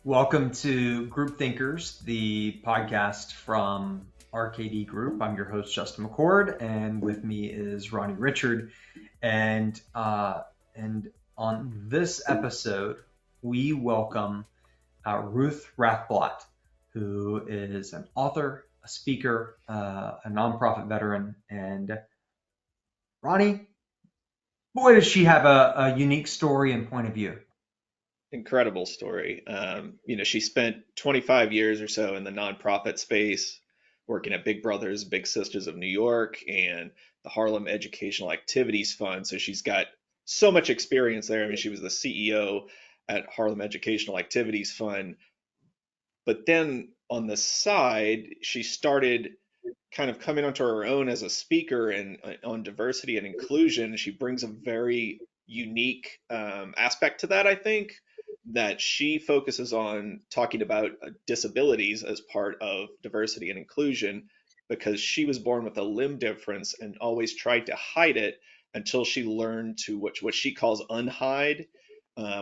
Welcome to Group Thinkers, the podcast from RKD Group. I'm your host, Justin McCord, and with me is Ronnie Richard. And on this episode, we welcome Ruth Rathblott, who is an author, a speaker, a nonprofit veteran. And Ronnie, boy, does she have a unique story and point of view. Incredible story. She spent 25 years or so in the nonprofit space, working at Big Brothers Big Sisters of New York and the Harlem Educational Activities Fund. So she's got so much experience there. I mean, she was the CEO at Harlem Educational Activities Fund. But then on the side, she started kind of coming onto her own as a speaker and on diversity and inclusion. She brings a very unique aspect to that, I think, that she focuses on talking about disabilities as part of diversity and inclusion because she was born with a limb difference and always tried to hide it until she learned to what she calls unhide,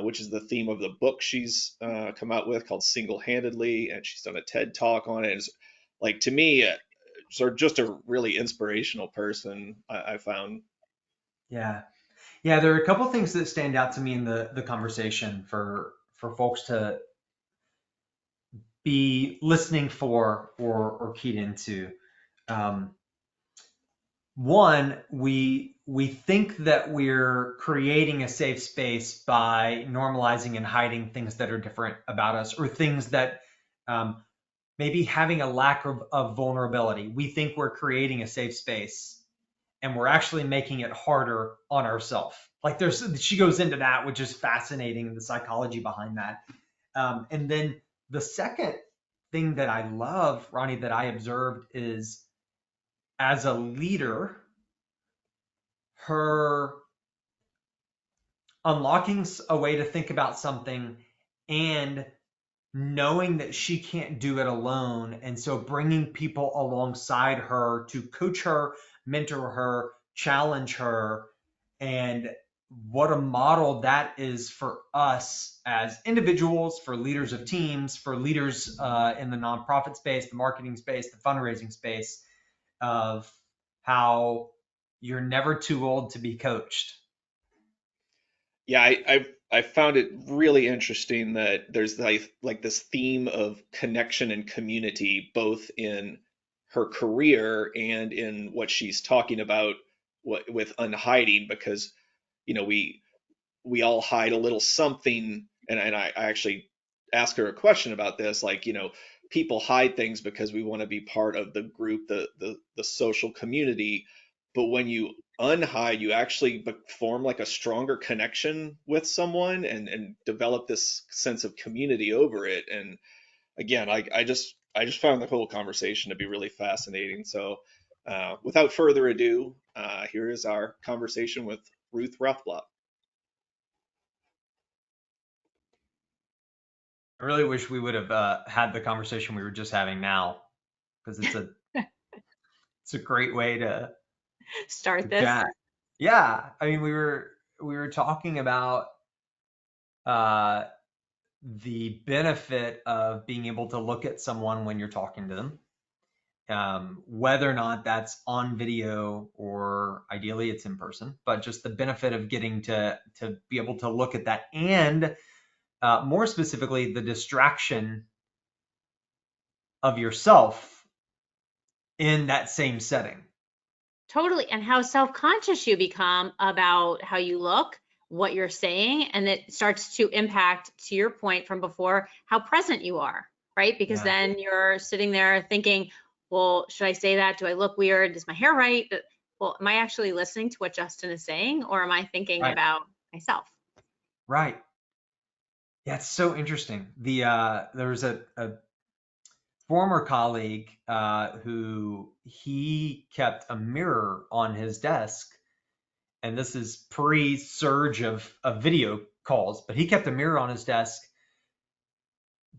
which is the theme of the book she's come out with called Singlehandedly, and she's done a TED talk on it. It's like to me, sort of just a really inspirational person I found. Yeah. Yeah, there are a couple things that stand out to me in the conversation for folks to be listening for or keyed into. Um, One, we think that we're creating a safe space by normalizing and hiding things that are different about us or things that um, maybe having a lack of vulnerability. We think we're creating a safe space and we're actually making it harder on ourselves. Like she goes into that, which is fascinating, the psychology behind that. And then the second thing that I love, Ronnie, that I observed is as a leader, her unlocking a way to think about something and knowing that she can't do it alone. And so bringing people alongside her to coach her, mentor her, challenge her, and what a model that is for us as individuals, for leaders of teams, for leaders in the nonprofit space, the marketing space, the fundraising space, of how you're never too old to be coached. Yeah, I found it really interesting that there's like this theme of connection and community both in her career and in what she's talking about with unhiding because we all hide a little something, and I actually asked her a question about this, like, people hide things because we want to be part of the group, the social community, but when you unhide, you actually form like a stronger connection with someone and develop this sense of community over it. And again, I just found the whole conversation to be really fascinating. So without further ado, here is our conversation with Ruth Rathblott. I really wish we would have had the conversation we were just having now, because it's a great way to Start this. chat. Yeah, I mean we were talking about uh, the benefit of being able to look at someone when you're talking to them, whether or not that's on video or ideally it's in person, but just the benefit of getting to be able to look at that, and more specifically the distraction of yourself in that same setting. Totally. And how self-conscious you become about how you look, what you're saying, and it starts to impact, to your point from before, how present you are, right? Because Yeah, then you're sitting there thinking, well, should I say that? Do I look weird? Is my hair right? Well, am I actually listening to what Justin is saying, or am I thinking right, about myself? right. Yeah, it's so interesting. There was a former colleague who he kept a mirror on his desk, and this is pre-surge of video calls, but he kept a mirror on his desk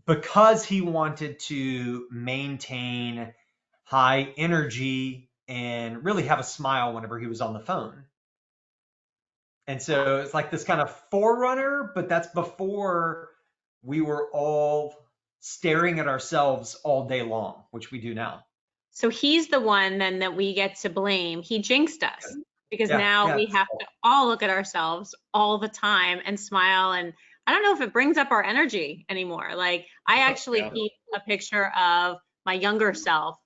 because he wanted to maintain high energy and really have a smile whenever he was on the phone. And Wow. so it's like this kind of forerunner, but that's before we were all staring at ourselves all day long, which we do now. So he's the one then that we get to blame. He jinxed us because Yeah, now yeah, we have to all look at ourselves all the time and smile. And I don't know if it brings up our energy anymore. Like I actually keep a picture of my younger self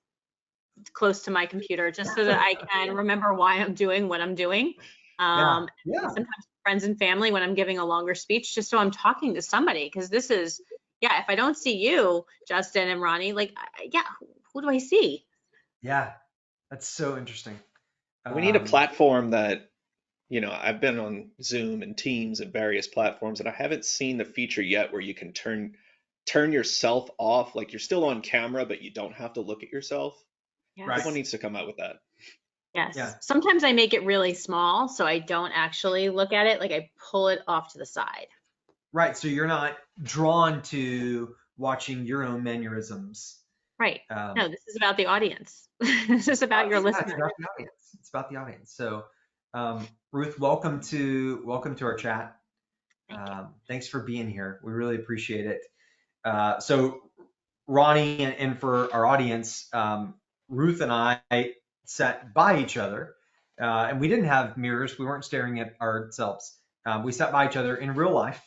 close to my computer just so that I can remember why I'm doing what I'm doing. yeah, And sometimes friends and family when I'm giving a longer speech, just so I'm talking to somebody, because this is, yeah, if I don't see you, Justin and Ronnie, like, yeah, who do I see? yeah. That's so interesting. We need a platform that, I've been on Zoom and Teams and various platforms, and I haven't seen the feature yet where you can turn yourself off, like you're still on camera, but you don't have to look at yourself. Yes. Someone needs to come out with that. Yes. Yeah. Sometimes I make it really small so I don't actually look at it. Like I pull it off to the side. Right. So you're not drawn to watching your own mannerisms. Right. No, this is about the audience. This is about your listeners. It's about the audience. It's about the audience. So, Ruth, welcome to our chat. Thanks for being here. We really appreciate it. So, Ronnie, and for our audience, Ruth and I sat by each other, and we didn't have mirrors. We weren't staring at ourselves. We sat by each other in real life.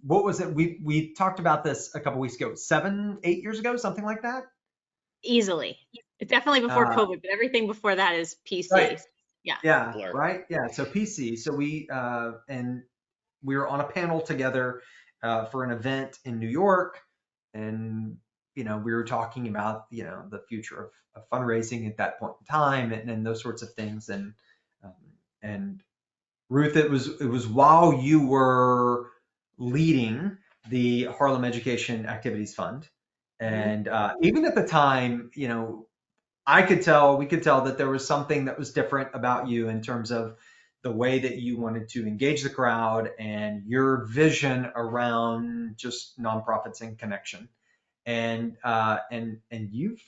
What was it? We talked about this a couple weeks ago, 7, 8 years ago, something like that. Easily. Definitely before COVID, but everything before that is PC. Right. Yeah. Yeah. Blur. Right. Yeah. So PC. So we were on a panel together for an event in New York, and we were talking about the future of fundraising at that point in time, and those sorts of things. And Ruth, it was while you were leading the Harlem Education Activities Fund, and even at the time, we could tell that there was something that was different about you in terms of the way that you wanted to engage the crowd and your vision around just nonprofits and connection. And you've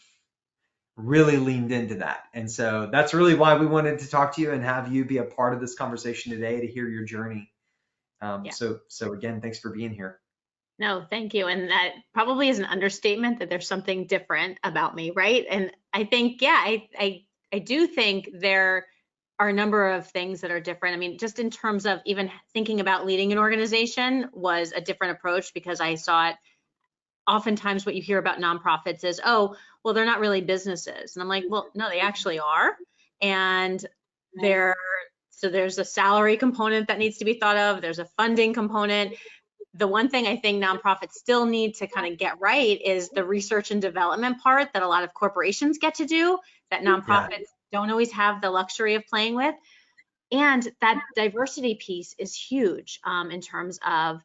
really leaned into that. And so that's really why we wanted to talk to you and have you be a part of this conversation today to hear your journey. So again, thanks for being here. No, thank you. And that probably is an understatement that there's something different about me, right? And I think, I do think there are a number of things that are different. I mean, just in terms of even thinking about leading an organization was a different approach, because I saw it. Oftentimes what you hear about nonprofits is, oh, well, they're not really businesses. And I'm like, well, no, they actually are. And so there's a salary component that needs to be thought of. There's a funding component. The one thing I think nonprofits still need to kind of get right is the research and development part that a lot of corporations get to do, that nonprofits don't always have the luxury of playing with. And that diversity piece is huge in terms of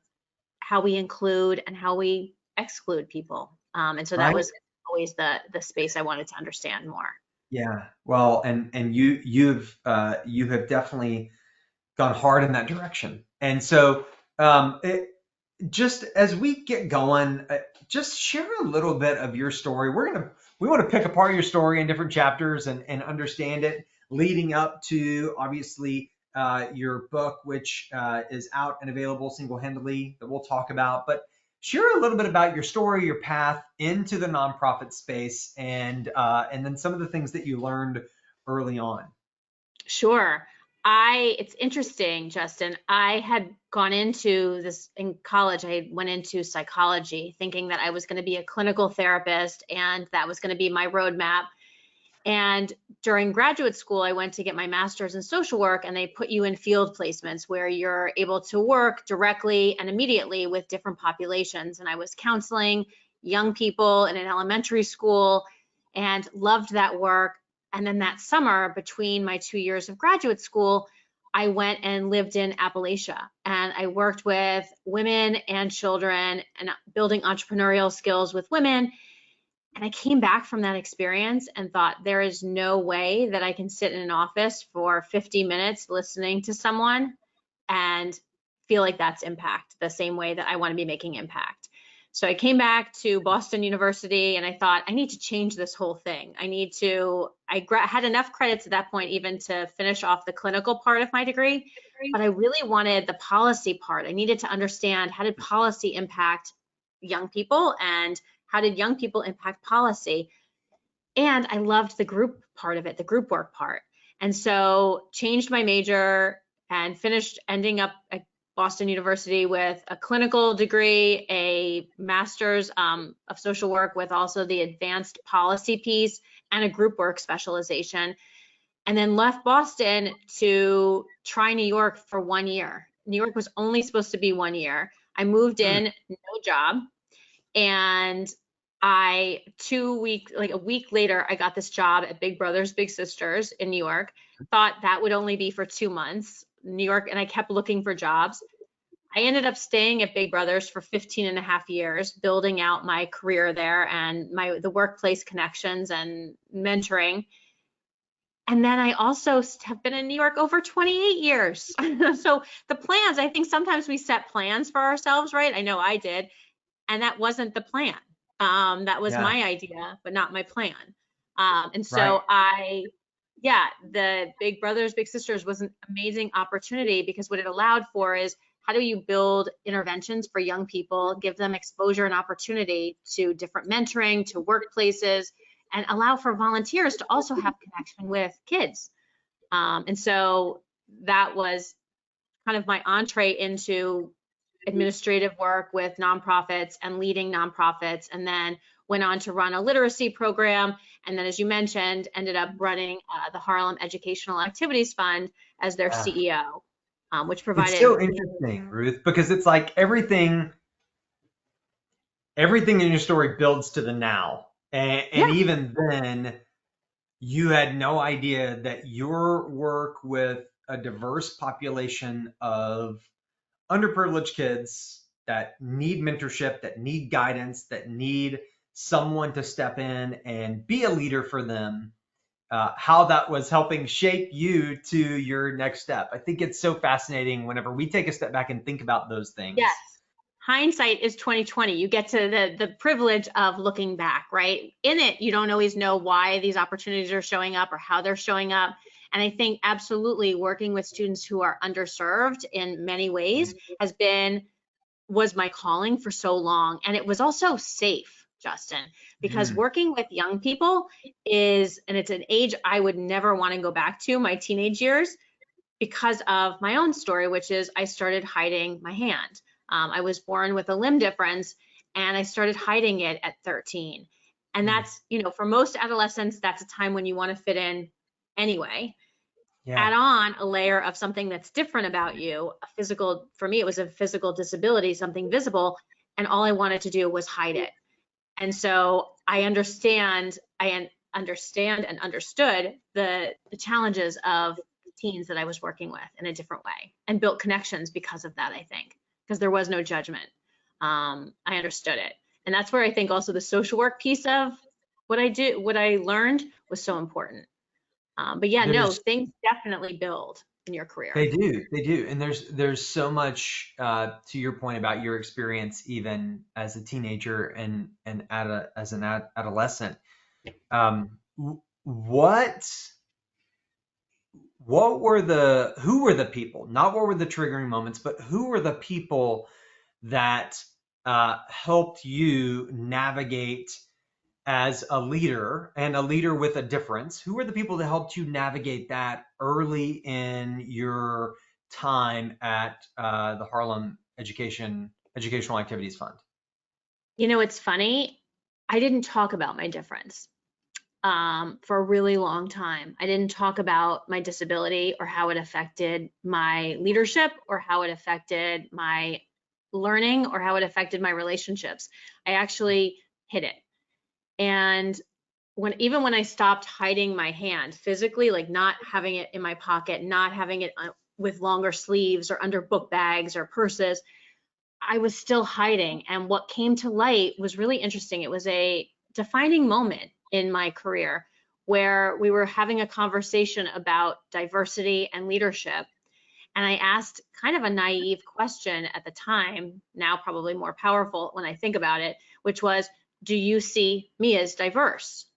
how we include and how we exclude people. And so that was always the space I wanted to understand more. Yeah, well, and you have definitely gone hard in that direction. And so just as we get going, just share a little bit of your story. We want to pick apart your story in different chapters and understand it, leading up to obviously your book, which is out and available, Singlehandedly, that we'll talk about. But share a little bit about your story, your path into the nonprofit space, and then some of the things that you learned early on. Sure. It's interesting, Justin. I had gone into this in college. I went into psychology thinking that I was going to be a clinical therapist and that was going to be my roadmap. And during graduate school, I went to get my master's in social work, and they put you in field placements where you're able to work directly and immediately with different populations. And I was counseling young people in an elementary school and loved that work. And then that summer, between my 2 years of graduate school, I went and lived in Appalachia, and I worked with women and children and building entrepreneurial skills with women. And I came back from that experience and thought, there is no way that I can sit in an office for 50 minutes listening to someone and feel like that's impact the same way that I want to be making impact. So I came back to Boston University and I thought, I need to change this whole thing. I had enough credits at that point even to finish off the clinical part of my degree, but I really wanted the policy part. I needed to understand, how did policy impact young people and how did young people impact policy? And I loved the group part of it, the group work part. And so changed my major and ending up at Boston University with a clinical degree, a master's of social work with also the advanced policy piece, and a group work specialization. And then left Boston to try New York for 1 year. New York was only supposed to be 1 year. I moved in, no job. And a week later, I got this job at Big Brothers Big Sisters in New York. Thought that would only be for 2 months, New York, and I kept looking for jobs. I ended up staying at Big Brothers for 15 and a half years, building out my career there and the workplace connections and mentoring. And then I also have been in New York over 28 years. So the plans, I think sometimes we set plans for ourselves, right? I know I did. And that wasn't the plan. That was my idea, but not my plan. And so the Big Brothers Big Sisters was an amazing opportunity, because what it allowed for is, how do you build interventions for young people, give them exposure and opportunity to different mentoring, to workplaces, and allow for volunteers to also have connection with kids. And so that was kind of my entree into administrative work with nonprofits and leading nonprofits, and then went on to run a literacy program. And then, as you mentioned, ended up running the Harlem Educational Activities Fund as their CEO, which provided. It's so interesting, Ruth, because it's like everything in your story builds to the now. And even then, you had no idea that your work with a diverse population of underprivileged kids that need mentorship, that need guidance, that need someone to step in and be a leader for them, how that was helping shape you to your next step. I think it's so fascinating whenever we take a step back and think about those things. Yes. Hindsight is 2020. You get to the privilege of looking back, right? In it, you don't always know why these opportunities are showing up or how they're showing up. And I think absolutely working with students who are underserved in many ways was my calling for so long. And it was also safe, Justin, because working with young people it's an age I would never want to go back to, my teenage years, because of my own story, which is I started hiding my hand. I was born with a limb difference, and I started hiding it at 13. And that's, for most adolescents, that's a time when you want to fit in anyway. Add on a layer of something that's different about you, for me, it was a physical disability, something visible, and all I wanted to do was hide it. And so I understand and understood the challenges of teens that I was working with in a different way, and built connections because of that, I think, because there was no judgment. I understood it. And that's where I think also the social work piece of what I learned was so important. But things definitely build in your career. They do. And there's so much, to your point about your experience, even as a teenager and as an adolescent. Who were the people, not what were the triggering moments, but who were the people that helped you navigate as a leader, and a leader with a difference? Who were the people that helped you navigate that early in your time at the Harlem Educational Activities Fund? It's funny. I didn't talk about my difference for a really long time. I didn't talk about my disability or how it affected my leadership or how it affected my learning or how it affected my relationships. I actually hid it. And even when I stopped hiding my hand physically, like not having it in my pocket, not having it with longer sleeves or under book bags or purses, I was still hiding. And what came to light was really interesting. It was a defining moment in my career where we were having a conversation about diversity and leadership. And I asked kind of a naive question at the time, now probably more powerful when I think about it, which was, do you see me as diverse?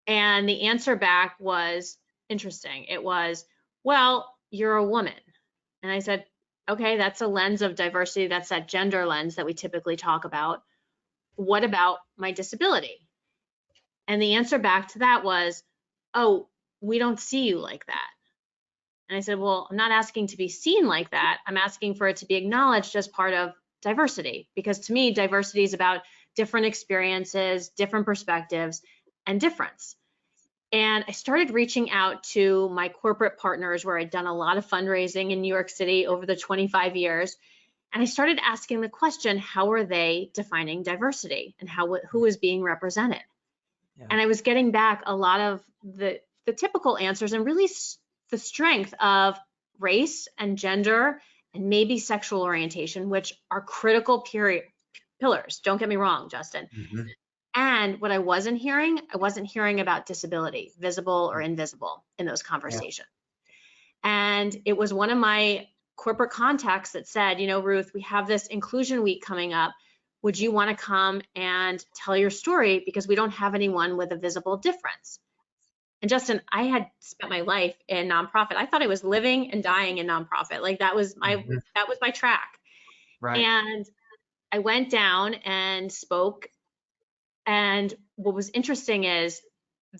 And the answer back was interesting. It was, well, you're a woman. And I said, okay, that's a lens of diversity. That's that gender lens that we typically talk about. What about my disability? And the answer back to that was, oh, we don't see you like that. And I said, well, I'm not asking to be seen like that. I'm asking for it to be acknowledged as part of diversity, because to me, diversity is about different experiences, different perspectives, and difference. And I started reaching out to my corporate partners where I'd done a lot of fundraising in New York City over the 25 years. And I started asking the question, how are they defining diversity and who is being represented? Yeah. And I was getting back a lot of the typical answers, and really the strength of race and gender and maybe sexual orientation, which are critical pillars. Don't get me wrong, Justin. Mm-hmm. And what I wasn't hearing about disability, visible or invisible, in those conversations. Yeah. And it was one of my corporate contacts that said, you know, Ruth, we have this inclusion week coming up. Would you want to come and tell your story? Because we don't have anyone with a visible difference. And Justin, I had spent my life in nonprofit. I thought I was living and dying in nonprofit. Like that was my track. Right. And I went down and spoke. And what was interesting is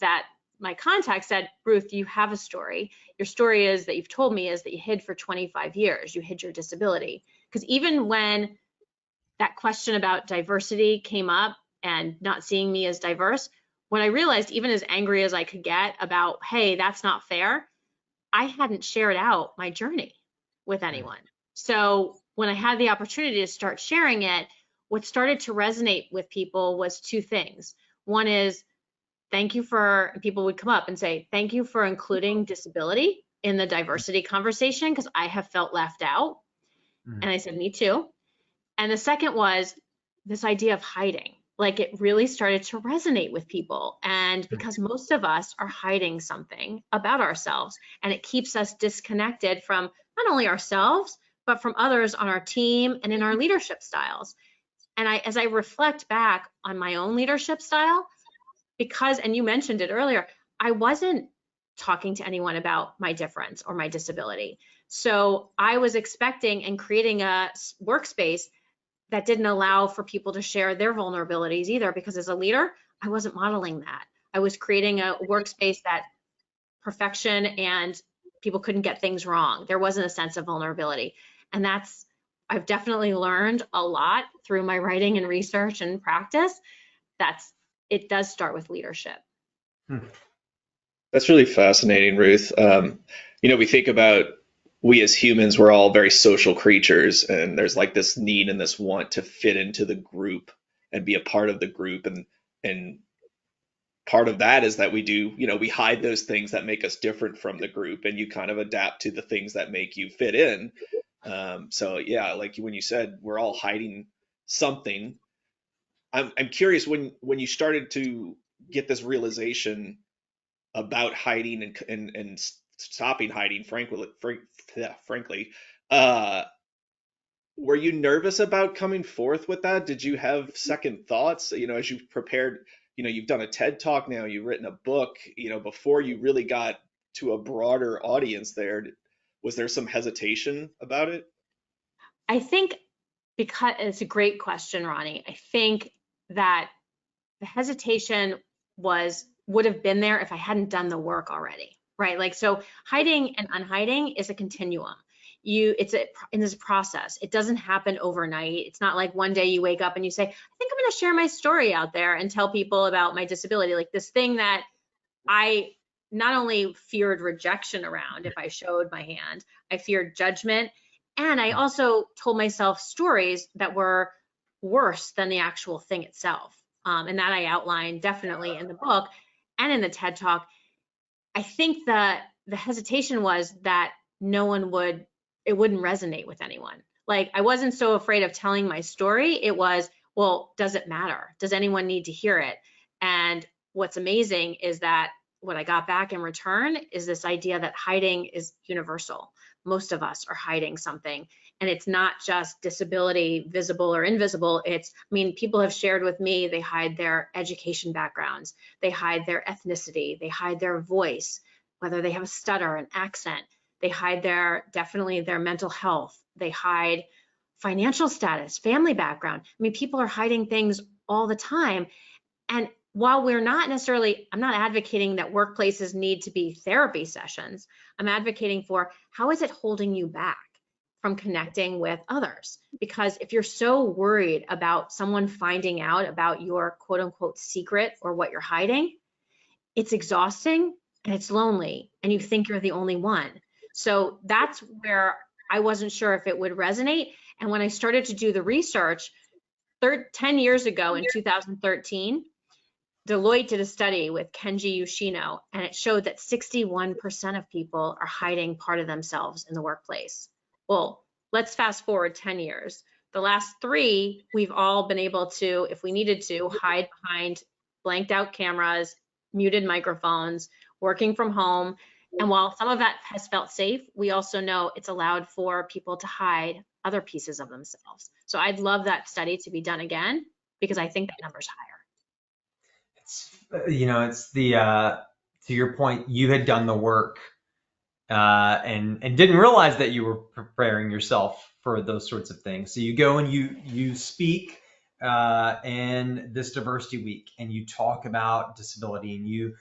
that my contact said, Ruth, you have a story. Your story is that you've told me is that you hid for 25 years. You hid your disability. Because even when that question about diversity came up and not seeing me as diverse, when I realized, even as angry as I could get about, hey, that's not fair, I hadn't shared out my journey with anyone. So when I had the opportunity to start sharing it, what started to resonate with people was two things. One is, people would come up and say, thank you for including disability in the diversity conversation, because I have felt left out. And I said, me too. And the second was this idea of hiding. Like, it really started to resonate with people. And because most of us are hiding something about ourselves, and it keeps us disconnected from not only ourselves, but from others on our team and in our leadership styles. And as I reflect back on my own leadership style, and you mentioned it earlier, I wasn't talking to anyone about my difference or my disability. So I was expecting and creating a workspace that didn't allow for people to share their vulnerabilities either, because as a leader, I wasn't modeling that. I was creating a workspace that perfection and people couldn't get things wrong. There wasn't a sense of vulnerability. And I've definitely learned a lot through my writing and research and practice. It does start with leadership. That's really fascinating, Ruth. We think about, we as humans, we're all very social creatures, and there's like this need and this want to fit into the group and be a part of the group. And part of that is that we hide those things that make us different from the group, and you kind of adapt to the things that make you fit in. So yeah, like when you said we're all hiding something, I'm curious, when you started to get this realization about hiding and stopping hiding, frankly, were you nervous about coming forth with that? Did you have second thoughts, as you prepared? You've done a TED Talk now, you've written a book, before you really got to a broader audience there. Was there some hesitation about it? I think, because it's a great question, Ronnie. I think that the hesitation would have been there if I hadn't done the work already, right? Like, so hiding and unhiding is a continuum. It's in this process. It doesn't happen overnight. It's not like one day you wake up and you say, I think I'm going to share my story out there and tell people about my disability. Like, this thing that I not only feared rejection around if I showed my hand, I feared judgment. And I also told myself stories that were worse than the actual thing itself. And that I outlined definitely in the book and in the TED Talk. I think the hesitation was that it wouldn't resonate with anyone. Like, I wasn't so afraid of telling my story. It was, well, does it matter? Does anyone need to hear it? And what's amazing is that what I got back in return is this idea that hiding is universal. Most of us are hiding something, and it's not just disability, visible or invisible. I mean, people have shared with me, they hide their education backgrounds, they hide their ethnicity, they hide their voice, whether they have a stutter, an accent, they hide definitely their mental health, they hide financial status, family background. I mean, people are hiding things all the time. And while I'm not advocating that workplaces need to be therapy sessions, I'm advocating for how is it holding you back from connecting with others? Because if you're so worried about someone finding out about your quote unquote secret or what you're hiding, it's exhausting and it's lonely and you think you're the only one. So that's where I wasn't sure if it would resonate. And when I started to do the research 10 years ago in 2013, Deloitte did a study with Kenji Yoshino, and it showed that 61% of people are hiding part of themselves in the workplace. Well, let's fast forward 10 years. The last 3, we've all been able to, if we needed to, hide behind blanked out cameras, muted microphones, working from home. And while some of that has felt safe, we also know it's allowed for people to hide other pieces of themselves. So I'd love that study to be done again, because I think that number's higher. It's to your point, you had done the work and didn't realize that you were preparing yourself for those sorts of things. So you go and you speak in this diversity week, and you talk about disability, and you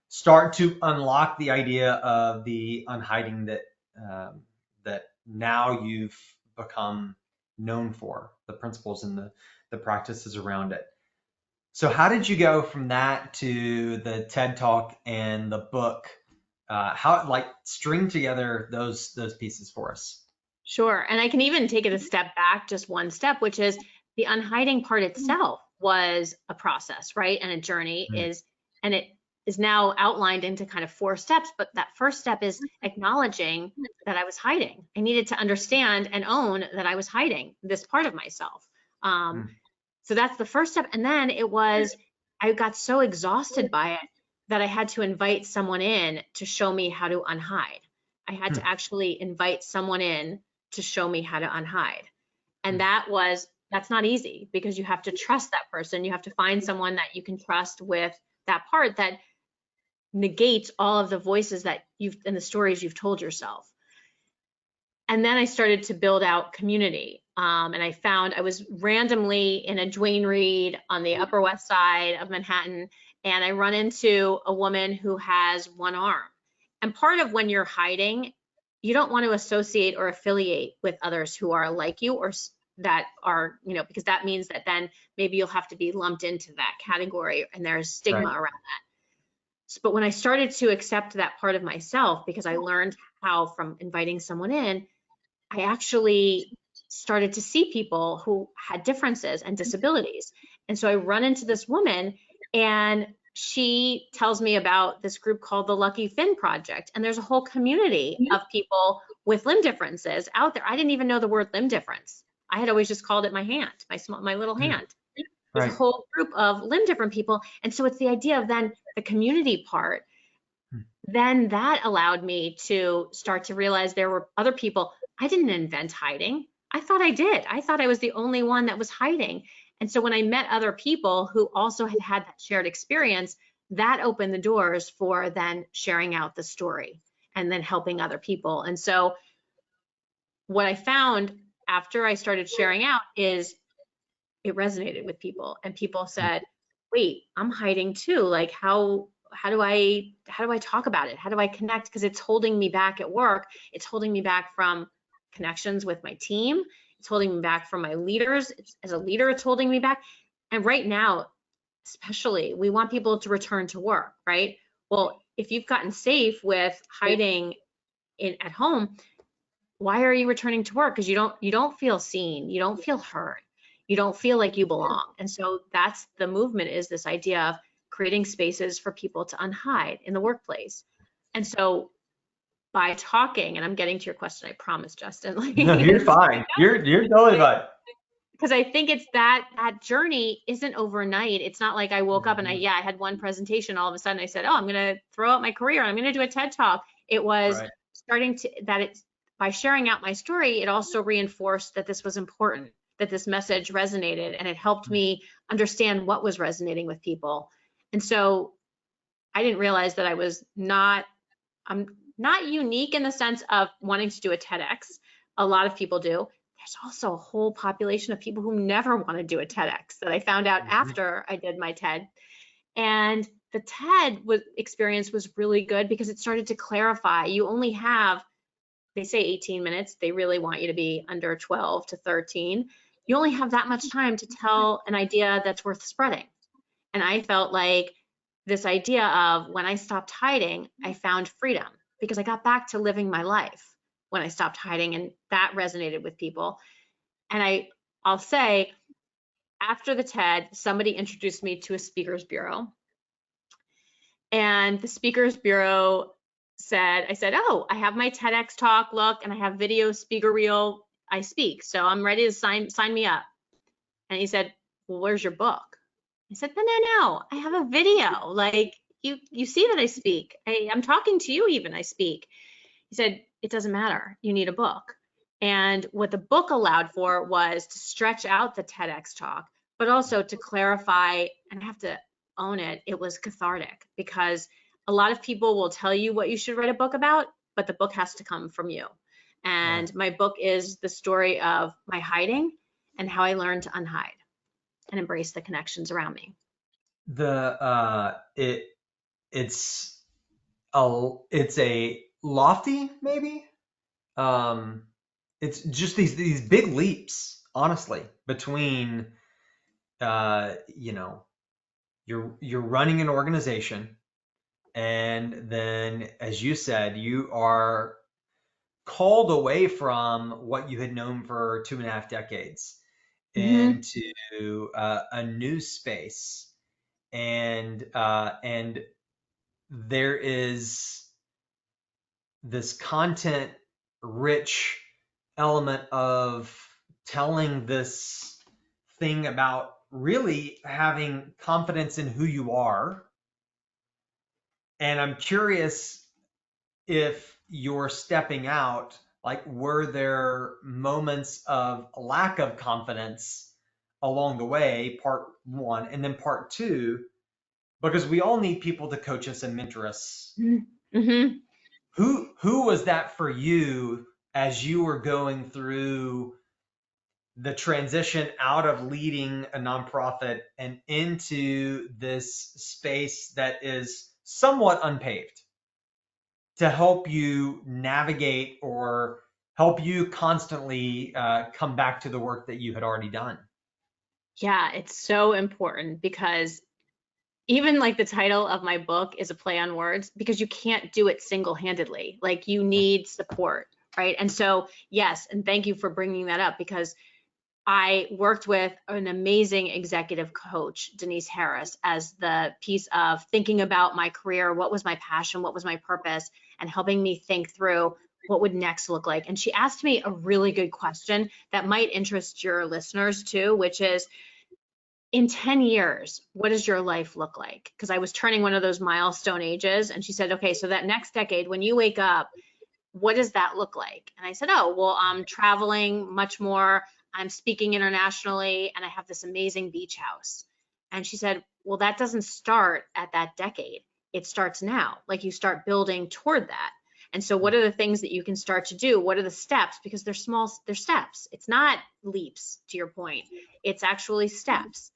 start to unlock the idea of the unhiding that now you've become known for, the principles and the practices around it. So how did you go from that to the TED Talk and the book? How string together those pieces for us? Sure. And I can even take it a step back, just one step, which is the unhiding part itself was a process, right? And a journey and it is now outlined into kind of 4 steps. But that first step is acknowledging that I was hiding. I needed to understand and own that I was hiding this part of myself. So that's the first step. And then I got so exhausted by it that I had to invite someone in to show me how to unhide. I had to actually invite someone in to show me how to unhide. And that's not easy, because you have to trust that person. You have to find someone that you can trust with that part that negates all of the voices that and the stories you've told yourself. And then I started to build out community. And I found I was randomly in a Duane Reade on the Upper West Side of Manhattan, and I run into a woman who has one arm. And part of when you're hiding, you don't want to associate or affiliate with others who are like you, or that are, because that means that then maybe you'll have to be lumped into that category, and there's stigma around that. But when I started to accept that part of myself, because I learned how from inviting someone in, I actually started to see people who had differences and disabilities. And so I run into this woman, and she tells me about this group called the Lucky Finn Project. And there's a whole community of people with limb differences out there. I didn't even know the word limb difference. I had always just called it my hand, my little hand. There's a whole group of limb different people. And so it's the idea of then the community part. Then that allowed me to start to realize there were other people. I didn't invent hiding. I thought I did. I thought I was the only one that was hiding. And so when I met other people who also had that shared experience, that opened the doors for then sharing out the story and then helping other people. And so what I found after I started sharing out is it resonated with people, and people said, wait, I'm hiding too. Like, how do I talk about it? How do I connect? Because it's holding me back at work. It's holding me back from connections with my team. It's holding me back from my leaders. As a leader, it's holding me back. And right now, especially, we want people to return to work, right? Well, if you've gotten safe with hiding at home, why are you returning to work? Because you don't feel seen, you don't feel heard, you don't feel like you belong. And so that's the movement, is this idea of creating spaces for people to unhide in the workplace. And so by talking, and I'm getting to your question, I promise, Justin. No, you're fine. You're totally fine. because I think it's that journey isn't overnight. It's not like I woke up and I had one presentation. All of a sudden I said, oh, I'm going to throw out my career. I'm going to do a TED talk. It was Right. starting to, that it's by sharing out my story, it also reinforced that this was important, that this message resonated, and it helped me understand what was resonating with people. And so I didn't realize that I'm not unique in the sense of wanting to do a TEDx. A lot of people do. There's also a whole population of people who never want to do a TEDx that I found out after I did my TED. And the TED experience was really good because it started to clarify. You only have, they say 18 minutes. They really want you to be under 12 to 13. You only have that much time to tell an idea that's worth spreading. And I felt like this idea of when I stopped hiding, I found freedom because I got back to living my life when I stopped hiding, and that resonated with people. And I'll say, after the TED, somebody introduced me to a speakers bureau, and the speakers bureau I said, oh, I have my TEDx talk, look, and I have video, speaker reel, I speak, so I'm ready to sign me up. And he said, well, where's your book? I said, no, I have a video. Like, you see that I speak. I'm talking to you even, I speak. He said, it doesn't matter. You need a book. And what the book allowed for was to stretch out the TEDx talk, but also to clarify, and I have to own it, it was cathartic, because a lot of people will tell you what you should write a book about, but the book has to come from you. And my book is the story of my hiding and how I learned to unhide and embrace the connections around me. It's a lofty, maybe. It's just these big leaps, honestly, between you're running an organization, and then, as you said, you are called away from what you had known for 2.5 decades into a new space, and there is this content rich element of telling this thing about really having confidence in who you are. And I'm curious if you're stepping out, like, were there moments of lack of confidence along the way, part one, and then part two, because we all need people to coach us and mentor us. Mm-hmm. Who was that for you as you were going through the transition out of leading a nonprofit and into this space that is somewhat unpaved, to help you navigate or help you constantly come back to the work that you had already done? Yeah, it's so important, because even like the title of my book is a play on words, because you can't do it single-handedly. Like, you need support, right? And so, yes, and thank you for bringing that up, because I worked with an amazing executive coach, Denise Harris, as the piece of thinking about my career, what was my passion, what was my purpose, and helping me think through what would next look like. And she asked me a really good question that might interest your listeners too, which is, in 10 years, what does your life look like? Because I was turning one of those milestone ages, and she said, okay, so that next decade, when you wake up, what does that look like? And I said, oh, well, I'm traveling much more, I'm speaking internationally, and I have this amazing beach house. And she said, well, that doesn't start at that decade. It starts now. Like, you start building toward that. And so what are the things that you can start to do? What are the steps? Because they're steps. It's not leaps, to your point. It's actually steps.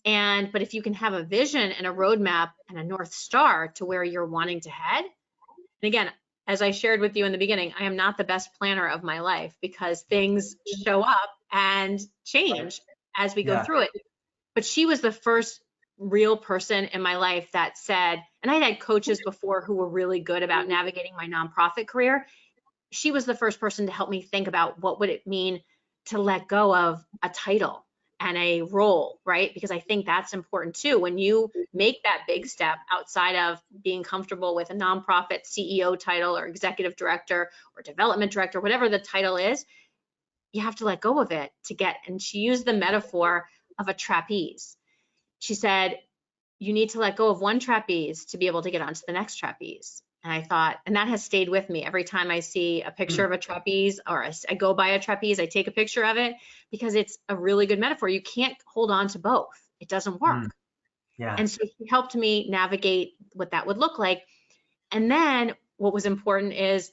But if you can have a vision and a roadmap and a North Star to where you're wanting to head, and again, as I shared with you in the beginning, I am not the best planner of my life, because things show up and change as we go through it. But she was the first real person in my life that said, and I had coaches before who were really good about navigating my nonprofit career. She was the first person to help me think about what would it mean to let go of a title and a role, right? Because I think that's important too. When you make that big step outside of being comfortable with a nonprofit CEO title or executive director or development director, whatever the title is, you have to let go of it to get, and she used the metaphor of a trapeze. She said, you need to let go of one trapeze to be able to get onto the next trapeze. And I thought, and that has stayed with me every time I see a picture of a trapeze, or I go by a trapeze, I take a picture of it, because it's a really good metaphor. You can't hold on to both. It doesn't work. Yeah. And so she helped me navigate what that would look like. And then what was important is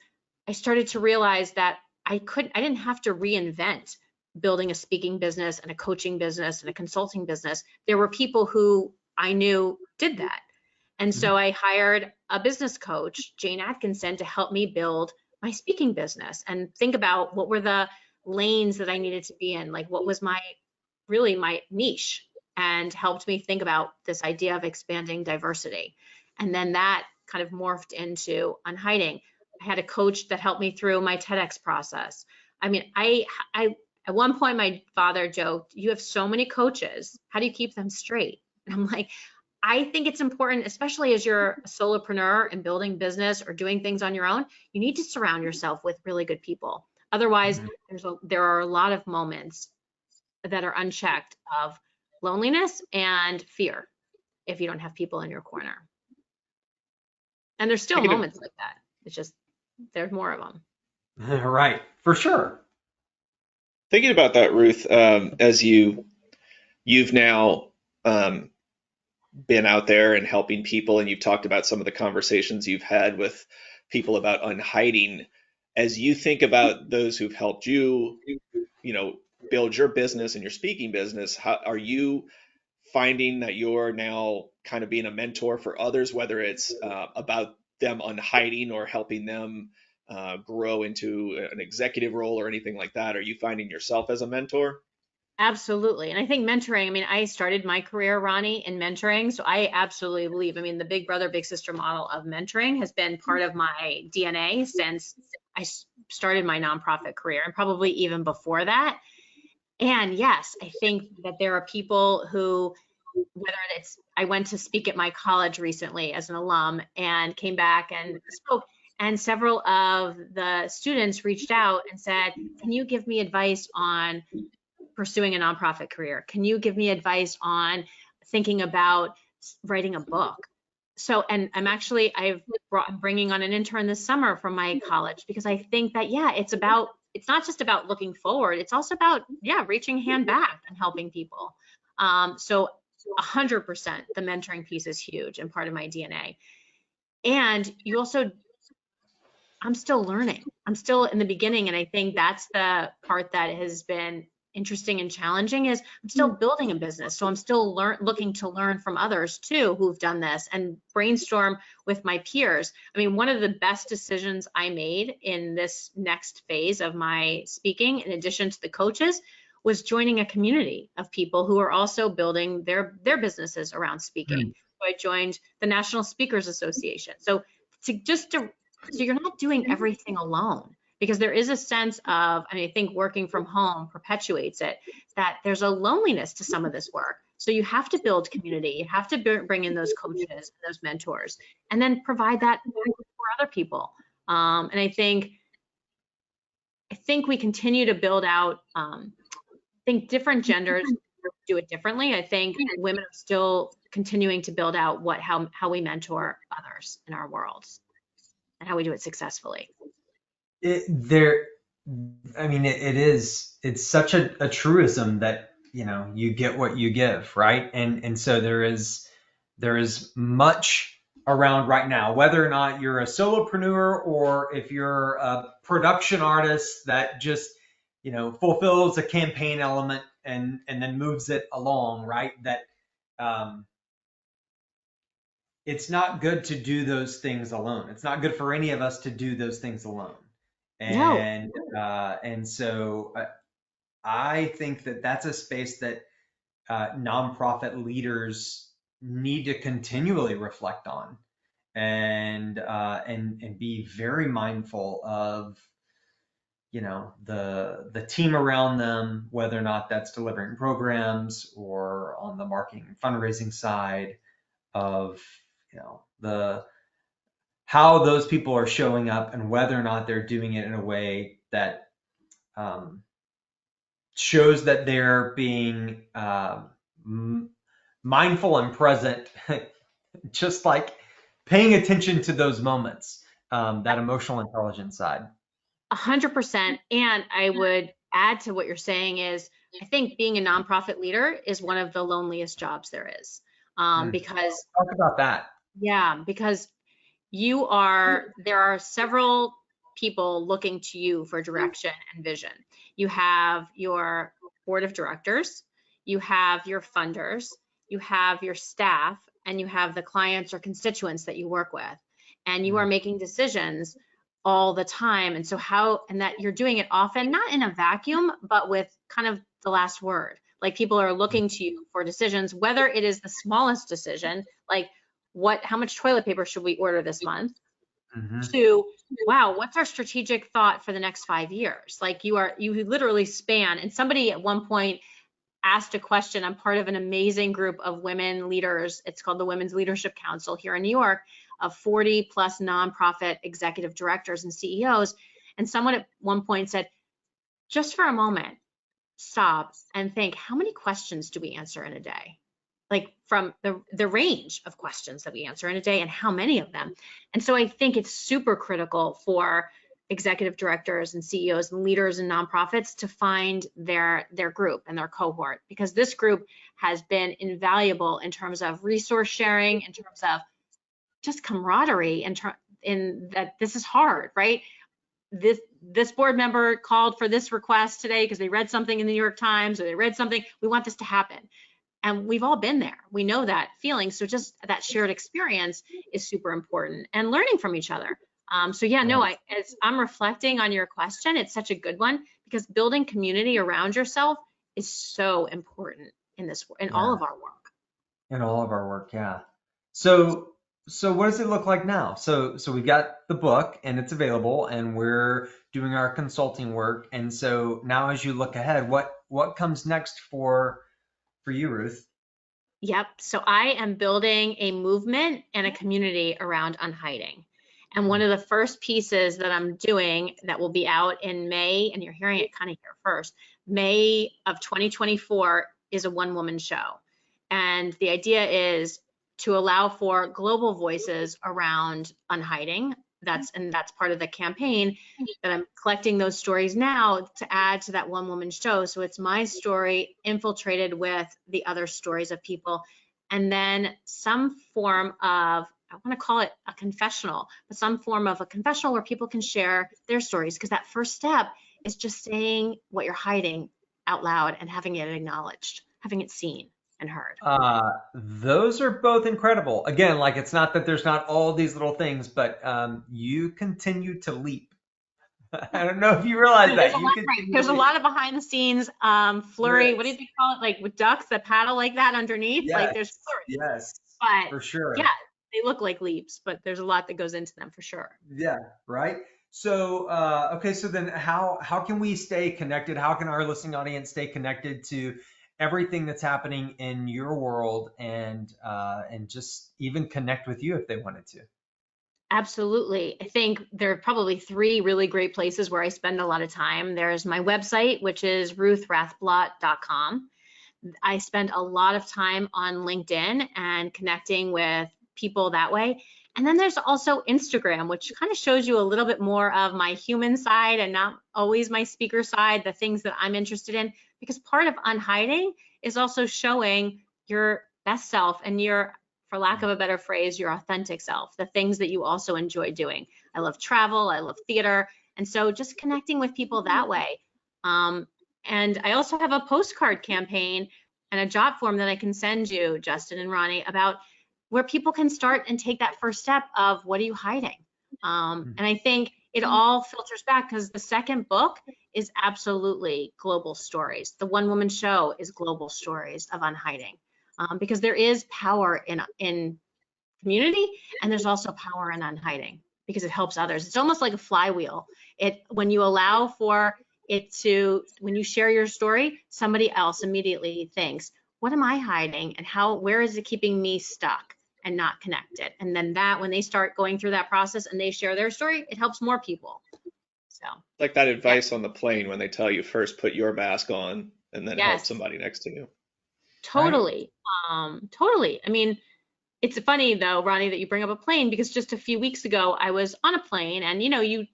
I started to realize that I didn't have to reinvent building a speaking business and a coaching business and a consulting business. There were people who I knew did that. And so I hired a business coach, Jane Atkinson, to help me build my speaking business and think about what were the lanes that I needed to be in, like what was my niche, and helped me think about this idea of expanding diversity. And then that kind of morphed into Unhiding. I had a coach that helped me through my TEDx process. I mean, I at one point my father joked, you have so many coaches, how do you keep them straight? And I'm like, I think it's important, especially as you're a solopreneur and building business or doing things on your own, you need to surround yourself with really good people. Otherwise, there are a lot of moments that are unchecked of loneliness and fear if you don't have people in your corner. And there's still moments like that. It's just, there's more of them. Right, for sure. Thinking about that, Ruth, as you've now been out there and helping people, and you've talked about some of the conversations you've had with people about unhiding. As you think about those who've helped you, build your business and your speaking business, how are you finding that you're now kind of being a mentor for others, whether it's about them unhiding or helping them grow into an executive role or anything like that? Are you finding yourself as a mentor? Absolutely. And I think mentoring, I mean, I started my career, Ronnie, in mentoring. So I absolutely believe, I mean, the big brother, big sister model of mentoring has been part of my DNA since I started my nonprofit career, and probably even before that. And yes, I think that there are people who, whether it's, I went to speak at my college recently as an alum and came back and spoke, and several of the students reached out and said, can you give me advice on pursuing a nonprofit career? Can you give me advice on thinking about writing a book? So, and I'm bringing on an intern this summer from my college, because I think that, yeah, it's not just about looking forward, it's also about, yeah, reaching a hand back and helping people. So 100% the mentoring piece is huge and part of my DNA. And you also, I'm still learning. I'm still in the beginning. And I think that's the part that has been interesting and challenging, is I'm still building a business. So I'm still looking to learn from others too, who've done this, and brainstorm with my peers. I mean, one of the best decisions I made in this next phase of my speaking, in addition to the coaches, was joining a community of people who are also building their businesses around speaking. So I joined the National Speakers Association. So you're not doing everything alone, because there is a sense of, I mean, I think working from home perpetuates it, that there's a loneliness to some of this work. So you have to build community, you have to bring in those coaches, those mentors, and then provide that for other people. And I think we continue to build out, I think different genders do it differently. I think women are still continuing to build out how we mentor others in our worlds and how we do it successfully. It's such a truism that, you get what you give, right? And so there is much around right now, whether or not you're a solopreneur or if you're a production artist that just, fulfills a campaign element and then moves it along, right? That it's not good to do those things alone. It's not good for any of us to do those things alone. No. And so I think that that's a space that nonprofit leaders need to continually reflect on, and be very mindful of, the team around them, whether or not that's delivering programs or on the marketing and fundraising side of, the how those people are showing up, and whether or not they're doing it in a way that shows that they're being mindful and present, just like paying attention to those moments, that emotional intelligence side. 100%. And I would add to what you're saying is, I think being a nonprofit leader is one of the loneliest jobs there is. Because, Talk about that. yeah, because there are several people looking to you for direction and vision. You have your board of directors, you have your funders, you have your staff, and you have the clients or constituents that you work with. And you are making decisions all the time. And so and that you're doing it often, not in a vacuum, but with kind of the last word. Like people are looking to you for decisions, whether it is the smallest decision, like how much toilet paper should we order this month, to, wow, what's our strategic thought for the next 5 years? Like you literally span. And somebody at one point asked a question. I'm part of an amazing group of women leaders. It's called the Women's Leadership Council here in New York, of 40 plus nonprofit executive directors and CEOs. And someone at one point said, just for a moment, stop and think, how many questions do we answer in a day? Like from the range of questions that we answer in a day and how many of them. And so I think it's super critical for executive directors and CEOs and leaders in nonprofits to find their group and their cohort, because this group has been invaluable in terms of resource sharing, in terms of just camaraderie, in that this is hard, right? This board member called for this request today because they read something in the New York Times or they read something. We want this to happen. And we've all been there. We know that feeling. So just that shared experience is super important, and learning from each other. So yeah, no, as I'm reflecting on your question, it's such a good one, because building community around yourself is so important in all of our work. In all of our work, yeah. So what does it look like now? So we've got the book and it's available and we're doing our consulting work. And so now as you look ahead, what comes next for you, Ruth? Yep. So I am building a movement and a community around unhiding. And one of the first pieces that I'm doing that will be out in May, and you're hearing it kind of here first, May of 2024, is a one-woman show. And the idea is to allow for global voices around unhiding. That's part of the campaign, that I'm collecting those stories now to add to that one-woman show. So it's my story infiltrated with the other stories of people, and then some form of, I want to call it a confessional, but some form of a confessional where people can share their stories, because that first step is just saying what you're hiding out loud and having it acknowledged, having it seen and heard. Those are both incredible. Again, like it's not that there's not all these little things, but you continue to leap. I don't know if you realize that. There's a lot of behind the scenes flurry. Yes. What did you call it? Like with ducks that paddle like that underneath? Yes. Like there's flurry. Yes. But for sure. Yeah, they look like leaps, but there's a lot that goes into them for sure. Yeah, right. So, okay, so then how can we stay connected? How can our listening audience stay connected to everything that's happening in your world, and just even connect with you if they wanted to? Absolutely. I think there are probably 3 really great places where I spend a lot of time. There's my website, which is ruthrathblott.com. I spend a lot of time on LinkedIn and connecting with people that way. And then there's also Instagram, which kind of shows you a little bit more of my human side and not always my speaker side, the things that I'm interested in, because part of unhiding is also showing your best self and your, for lack of a better phrase, your authentic self, the things that you also enjoy doing. I love travel, I love theater. And so just connecting with people that way. And I also have a postcard campaign and a job form that I can send you, Justin and Ronnie, about where people can start and take that first step of what are you hiding? And I think it all filters back, because the second book is absolutely global stories. The one woman show is global stories of unhiding, because there is power in community, and there's also power in unhiding because it helps others. It's almost like a flywheel. When you allow for it to, when you share your story, somebody else immediately thinks, what am I hiding, and where is it keeping me stuck and not connected? And then when they start going through that process and they share their story, it helps more people. So Like that advice on the plane when they tell you first put your mask on and then help yes, somebody next to you. Right. totally. Totally. I mean, it's funny though, Ronnie, that you bring up a plane, because just a few weeks ago I was on a plane, and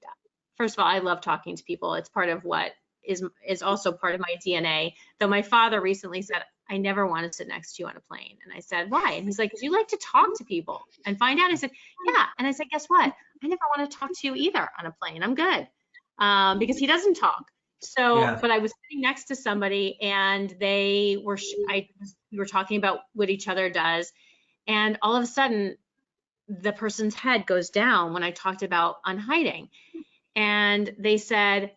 first of all, I love talking to people. It's part of what is also part of my DNA. Though my father recently said, I never want to sit next to you on a plane. And I said, why? And he's like, because you like to talk to people and find out. I said, yeah. And I said, guess what? I never want to talk to you either on a plane. I'm good. Because he doesn't talk. So, Yeah. but I was sitting next to somebody, and we were talking about what each other does. And all of a sudden, the person's head goes down when I talked about unhiding. And I said,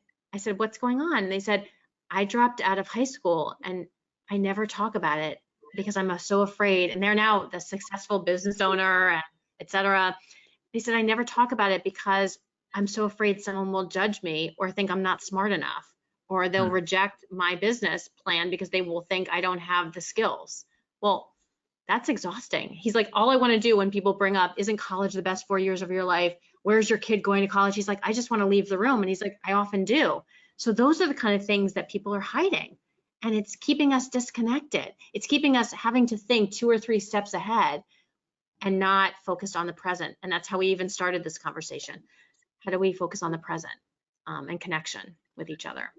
what's going on? And they said, I dropped out of high school and I never talk about it because I'm so afraid. And they're now the successful business owner, and et cetera. They said, I never talk about it because I'm so afraid someone will judge me or think I'm not smart enough, or they'll reject my business plan because they will think I don't have the skills. Well, that's exhausting. He's like, all I want to do when people bring up, isn't college the best 4 years of your life? Where's your kid going to college? He's like, I just want to leave the room. And he's like, I often do. So those are the kind of things that people are hiding. And it's keeping us disconnected. It's keeping us having to think 2 or 3 steps ahead and not focused on the present. And that's how we even started this conversation. How do we focus on the present and connection with each other?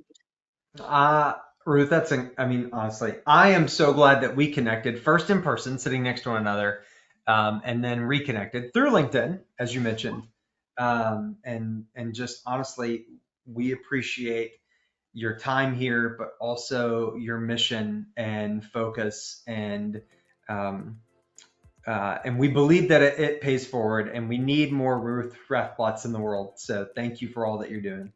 Ruth, honestly, I am so glad that we connected first in person, sitting next to one another, and then reconnected through LinkedIn, as you mentioned. And just honestly, we appreciate your time here, but also your mission and focus, and we believe that it pays forward, and we need more Ruth Rathblotts in the world. So thank you for all that you're doing.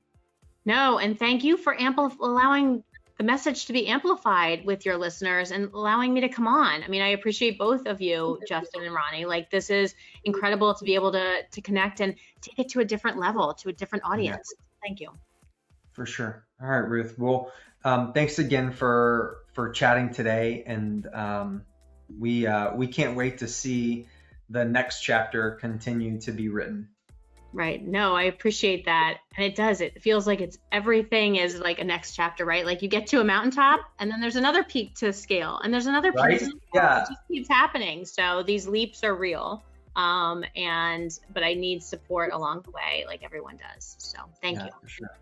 No, and thank you for allowing the message to be amplified with your listeners and allowing me to come on. I mean, I appreciate both of you, Justin and Ronnie. Like, this is incredible to be able to connect and take it to a different level, to a different audience. Yeah. Thank you. For sure. All right, Ruth. Well, thanks again for chatting today, and we can't wait to see the next chapter continue to be written. Right. No, I appreciate that. And it does. It feels like everything is like a next chapter, right? Like you get to a mountaintop and then there's another peak to scale and there's another peak to scale. Yeah. It just keeps happening. So these leaps are real. But I need support along the way, like everyone does. So thank you. For sure.